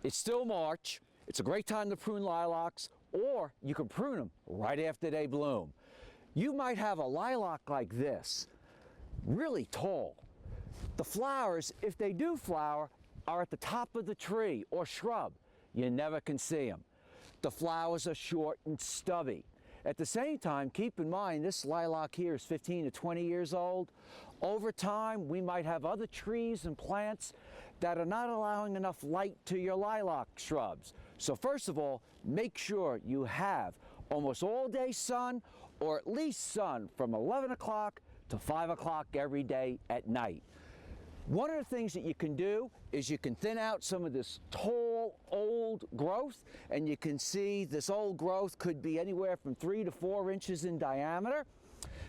It's still March. It's a great time to prune lilacs, or you can prune them right after they bloom. You might have a lilac like this, really tall. The flowers, if they do flower, are at the top of the tree or shrub. You never can see them. The flowers are short and stubby. At the same time, keep in mind this lilac here is 15 to 20 years old. Over time, we might have other trees and plants that are not allowing enough light to your lilac shrubs. So first of all, make sure you have almost all day sun, or at least sun from 11 o'clock to 5 o'clock every day at night. One of the things that you can do is you can thin out some of this tall, old growth, and you can see this old growth could be anywhere from 3 to 4 inches in diameter.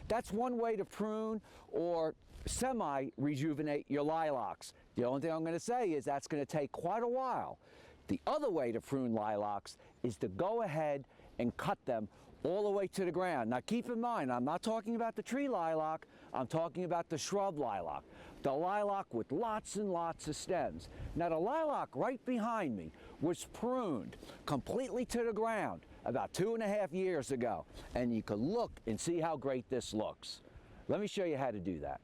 That's one way to prune or semi-rejuvenate your lilacs. The only thing I'm going to say is that's going to take quite a while. The other way to prune lilacs is to go ahead and cut them all the way to the ground. Now keep in mind, I'm not talking about the tree lilac, I'm talking about the shrub lilac. The lilac with lots and lots of stems. Now the lilac right behind me was pruned completely to the ground about 2.5 years ago. And you can look and see how great this looks. Let me show you how to do that.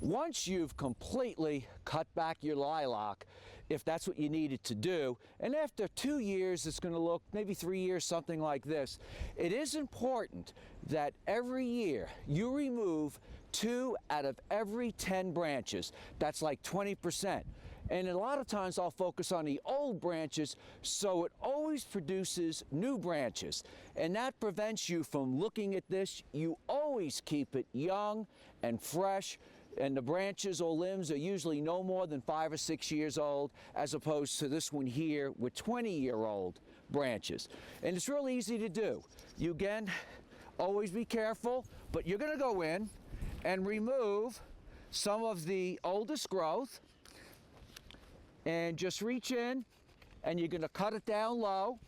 Once you've completely cut back your lilac, if that's what you needed to do, and after 2 years it's going to look, maybe 3 years, something like this, it is important that every year you remove 2 out of every 10 branches. That's like 20%. And a lot of times I'll focus on the old branches so it always produces new branches. And that prevents you from looking at this. You always keep it young and fresh. And the branches or limbs are usually no more than 5 or 6 years old, as opposed to this one here with 20-year-old branches. And it's real easy to do. You again, always be careful, but you're going to go in and remove some of the oldest growth, and just reach in and you're going to cut it down low.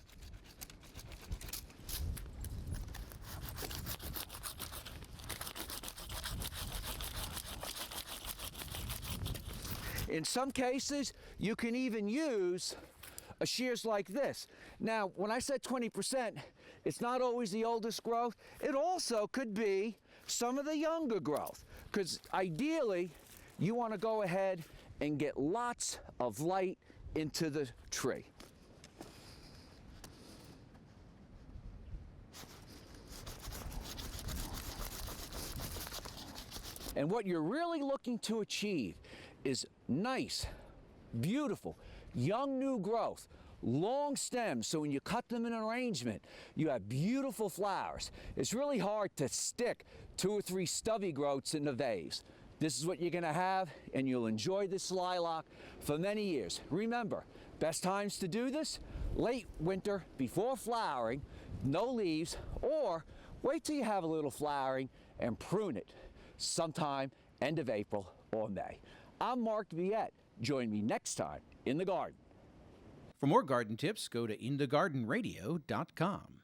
In some cases, you can even use a shears like this. Now, when I said 20%, it's not always the oldest growth. It also could be some of the younger growth, because ideally, you want to go ahead and get lots of light into the tree. And what you're really looking to achieve is nice, beautiful, young new growth, long stems, so when you cut them in an arrangement, you have beautiful flowers. It's really hard to stick 2 or 3 stubby growths in the vase. This is what you're going to have, and you'll enjoy this lilac for many years. Remember, best times to do this: late winter before flowering, no leaves, or wait till you have a little flowering and prune it sometime end of April or May. I'm Mark Viette. Join me next time in the garden. For more garden tips, go to inthegardenradio.com.